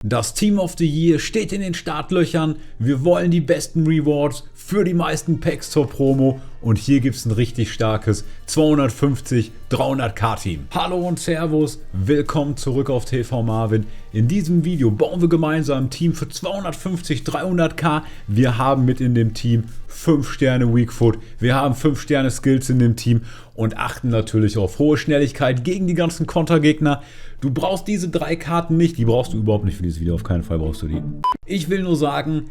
Das Team of the Year steht in den Startlöchern. Wir wollen die besten Rewards für die meisten Packs zur Promo. Und hier gibt es ein richtig starkes 250 300k Team. Hallo und Servus, willkommen zurück auf TV Marvin. In diesem Video bauen wir gemeinsam ein Team für 250 300k. Wir haben mit in dem Team 5 Sterne Weak Foot. Wir haben 5 Sterne Skills in dem Team und achten natürlich auf hohe Schnelligkeit gegen die ganzen Kontergegner. Du brauchst diese 3 Karten nicht, die brauchst du überhaupt nicht für dieses Video, auf keinen Fall brauchst du die. Ich will nur sagen,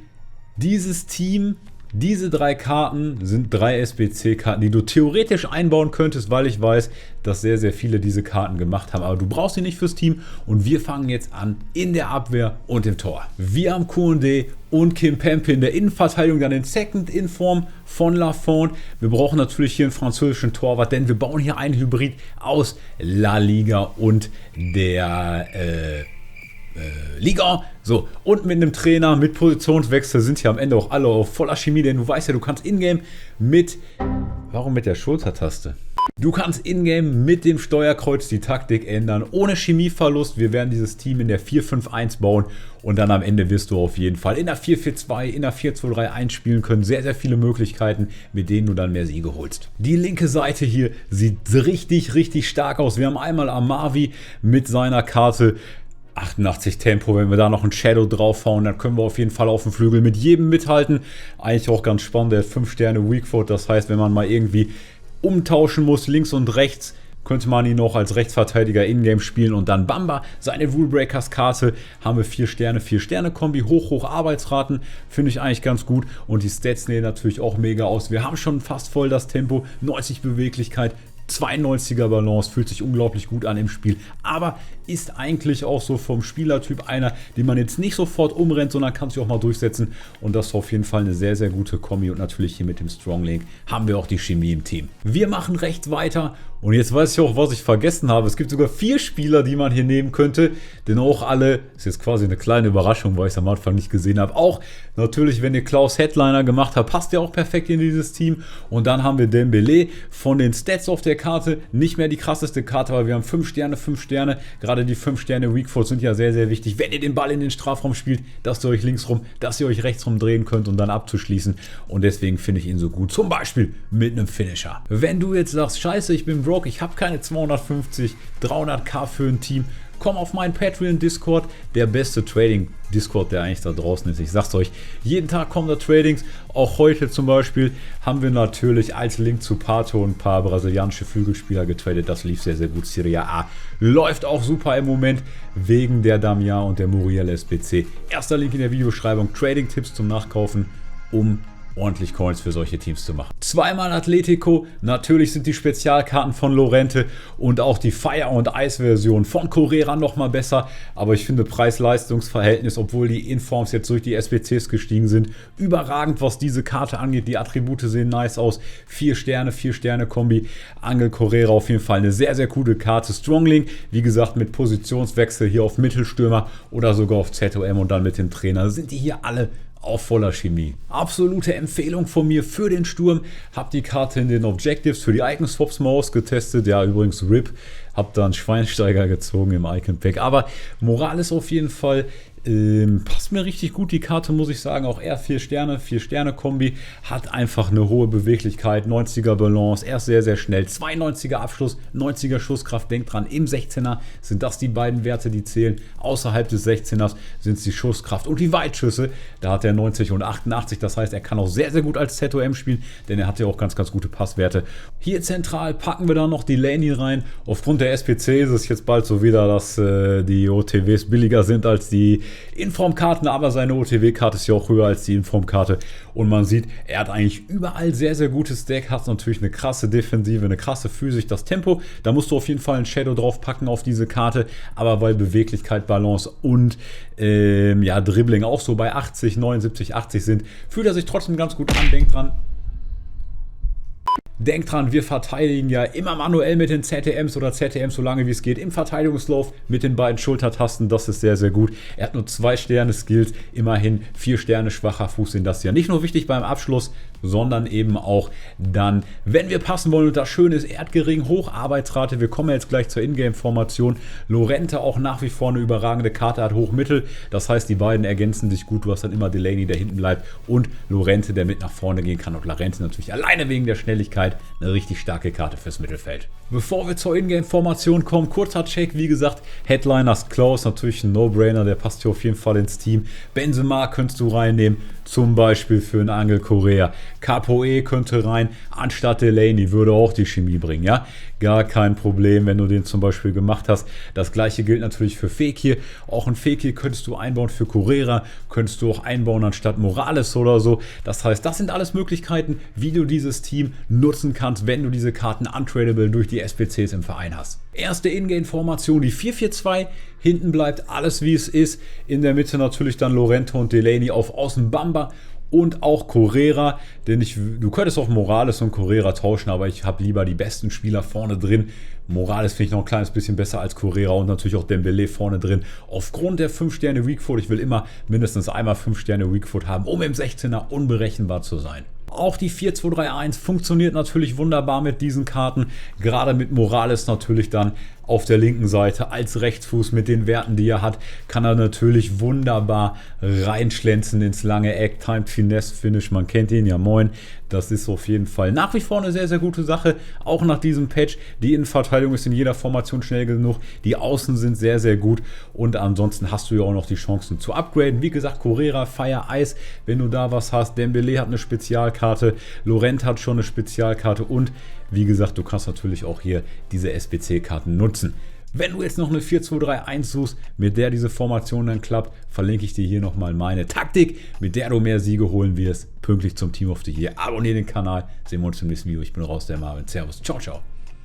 dieses Team, diese 3 Karten sind 3 SBC-Karten, die du theoretisch einbauen könntest, weil ich weiß, dass sehr, sehr viele diese Karten gemacht haben. Aber du brauchst sie nicht fürs Team und wir fangen jetzt an in der Abwehr und im Tor. Wir haben Koundé und Kimpembe in der Innenverteidigung, dann den Second in Form von Lafont. Wir brauchen natürlich hier einen französischen Torwart, denn wir bauen hier einen Hybrid aus La Liga und der Liga. So, und mit einem Trainer, mit Positionswechsel sind hier am Ende auch alle auf voller Chemie, denn du weißt ja, du kannst Ingame mit... Warum mit der Schultertaste? Du kannst Ingame mit dem Steuerkreuz die Taktik ändern, ohne Chemieverlust. Wir werden dieses Team in der 4-5-1 bauen und dann am Ende wirst du auf jeden Fall in der 4-4-2, in der 4-2-3 einspielen können. Sehr, sehr viele Möglichkeiten, mit denen du dann mehr Siege holst. Die linke Seite hier sieht richtig, richtig stark aus. Wir haben einmal Amavi mit seiner Karte 88 Tempo, wenn wir da noch ein Shadow draufhauen, dann können wir auf jeden Fall auf dem Flügel mit jedem mithalten. Eigentlich auch ganz spannend, der hat 5 Sterne Weak Foot, das heißt, wenn man mal irgendwie umtauschen muss, links und rechts, könnte man ihn noch als Rechtsverteidiger in-game spielen und dann Bamba, seine Rulebreakers Karte, haben wir 4 Sterne Kombi, hoch Arbeitsraten, finde ich eigentlich ganz gut und die Stats sehen natürlich auch mega aus. Wir haben schon fast voll das Tempo, 90 Beweglichkeit, 92er Balance, fühlt sich unglaublich gut an im Spiel, aber ist eigentlich auch so vom Spielertyp einer, den man jetzt nicht sofort umrennt, sondern kann sich auch mal durchsetzen und das ist auf jeden Fall eine sehr, sehr gute Kombi und natürlich hier mit dem Strong Link haben wir auch die Chemie im Team. Wir machen rechts weiter und jetzt weiß ich auch, was ich vergessen habe. Es gibt sogar 4 Spieler, die man hier nehmen könnte, denn auch alle, ist jetzt quasi eine kleine Überraschung, weil ich es am Anfang nicht gesehen habe, auch natürlich, wenn ihr Klaus Headliner gemacht habt, passt ihr auch perfekt in dieses Team und dann haben wir Dembélé von den Stats auf der Karte, nicht mehr die krasseste Karte, aber wir haben 5 Sterne, gerade die 5 Sterne Weak Foot sind ja sehr, sehr wichtig, wenn ihr den Ball in den Strafraum spielt, dass ihr euch links rum, dass ihr euch rechts rum drehen könnt und dann abzuschließen und deswegen finde ich ihn so gut, zum Beispiel mit einem Finisher. Wenn du jetzt sagst, scheiße, ich bin broke, ich habe keine 250, 300k für ein Team, komm auf meinen Patreon-Discord, der beste Trading-Discord, der eigentlich da draußen ist. Ich sag's euch, jeden Tag kommen da Tradings. Auch heute zum Beispiel haben wir natürlich als Link zu Pato ein paar brasilianische Flügelspieler getradet. Das lief sehr, sehr gut. Serie A läuft auch super im Moment wegen der Damian und der Muriel SBC. Erster Link in der Videobeschreibung. Trading-Tipps zum Nachkaufen, um ordentlich Coins für solche Teams zu machen. Zweimal Atletico, natürlich sind die Spezialkarten von Lorente und auch die Fire- und Eis-Version von Correa nochmal besser, aber ich finde Preis-Leistungs-Verhältnis, obwohl die Informs jetzt durch die SBCs gestiegen sind, überragend, was diese Karte angeht. Die Attribute sehen nice aus. 4 Sterne Kombi, Angel Correa auf jeden Fall eine sehr, sehr coole Karte. Stronglink, wie gesagt, mit Positionswechsel hier auf Mittelstürmer oder sogar auf ZOM und dann mit dem Trainer, sind die hier alle auf voller Chemie. Absolute Empfehlung von mir für den Sturm. Hab die Karte in den Objectives für die Icon-Swaps mal ausgetestet. Ja, übrigens RIP. Hab da einen Schweinsteiger gezogen im Icon-Pack. Aber Morales auf jeden Fall passt mir richtig gut, die Karte, muss ich sagen. Auch er 4 Sterne Kombi, hat einfach eine hohe Beweglichkeit, 90er Balance, er ist sehr, sehr schnell, 92er Abschluss, 90er Schusskraft, denkt dran, im 16er sind das die beiden Werte, die zählen, außerhalb des 16ers sind es die Schusskraft und die Weitschüsse, da hat er 90 und 88, das heißt, er kann auch sehr, sehr gut als ZOM spielen, denn er hat ja auch ganz, ganz gute Passwerte. Hier zentral packen wir dann noch die Laney rein, aufgrund der SPC ist es jetzt bald so wieder, dass die OTWs billiger sind als die Informkarten, aber seine OTW-Karte ist ja auch höher als die Informkarte und man sieht, er hat eigentlich überall sehr, sehr gutes Deck, hat natürlich eine krasse Defensive, eine krasse Physik, das Tempo, da musst du auf jeden Fall ein Shadow drauf packen auf diese Karte, aber weil Beweglichkeit, Balance und ja, Dribbling auch so bei 80, 79, 80 sind, fühlt er sich trotzdem ganz gut an, denkt dran, Denk dran, wir verteidigen ja immer manuell mit den ZTMs oder ZTMs, so lange wie es geht, im Verteidigungslauf mit den beiden Schultertasten. Das ist sehr, sehr gut. Er hat nur 2 Sterne Skills, immerhin 4 Sterne schwacher Fuß sind das ja nicht nur wichtig beim Abschluss, sondern eben auch dann, wenn wir passen wollen. Und das Schöne ist, er hat gering Hocharbeitsrate. Wir kommen jetzt gleich zur Ingame-Formation. Llorente auch nach wie vor eine überragende Karte, hat Hoch-Mittel. Das heißt, die beiden ergänzen sich gut. Du hast dann immer Delaney, der hinten bleibt, und Llorente, der mit nach vorne gehen kann. Und Llorente natürlich alleine wegen der Schnelligkeit eine richtig starke Karte fürs Mittelfeld. Bevor wir zur Ingame-Formation kommen, kurzer Check. Wie gesagt, Headliners Klaus, natürlich ein No-Brainer. Der passt hier auf jeden Fall ins Team. Benzema könntest du reinnehmen, zum Beispiel für einen Angel Correa. Capoe könnte rein, anstatt Delaney, würde auch die Chemie bringen, ja. Gar kein Problem, wenn du den zum Beispiel gemacht hast. Das gleiche gilt natürlich für Fekir. Auch ein Fekir könntest du einbauen für Correa, könntest du auch einbauen anstatt Morales oder so. Das heißt, das sind alles Möglichkeiten, wie du dieses Team nutzen kannst, wenn du diese Karten untradable durch die SBCs im Verein hast. Erste Ingame-Formation, die 4-4-2. Hinten bleibt alles wie es ist. In der Mitte natürlich dann Llorente und Delaney auf Außen Bamba und auch Correa. Denn du könntest auch Morales und Correa tauschen, aber ich habe lieber die besten Spieler vorne drin. Morales finde ich noch ein kleines bisschen besser als Correa und natürlich auch Dembélé vorne drin. Aufgrund der 5 Sterne Weakfoot, ich will immer mindestens einmal 5 Sterne Weakfoot haben, um im 16er unberechenbar zu sein. Auch die 4-2-3-1 funktioniert natürlich wunderbar mit diesen Karten. Gerade mit Morales natürlich dann auf der linken Seite als Rechtsfuß mit den Werten, die er hat, kann er natürlich wunderbar reinschlänzen ins lange Eck. Timed Finesse Finish, man kennt ihn ja, moin. Das ist auf jeden Fall nach wie vor eine sehr, sehr gute Sache. Auch nach diesem Patch. Die Innenverteidigung ist in jeder Formation schnell genug. Die Außen sind sehr, sehr gut. Und ansonsten hast du ja auch noch die Chancen zu upgraden. Wie gesagt, Correa, Fire, Ice, wenn du da was hast. Dembélé hat eine Spezialkarte. Llorente hat schon eine Spezialkarte. Und wie gesagt, du kannst natürlich auch hier diese SBC-Karten nutzen. Wenn du jetzt noch eine 4-2-3-1 suchst, mit der diese Formation dann klappt, verlinke ich dir hier nochmal meine Taktik, mit der du mehr Siege holen wirst. Pünktlich zum Team of the Year. Abonniere den Kanal. Sehen wir uns im nächsten Video. Ich bin raus, der Marvin. Servus. Ciao, ciao.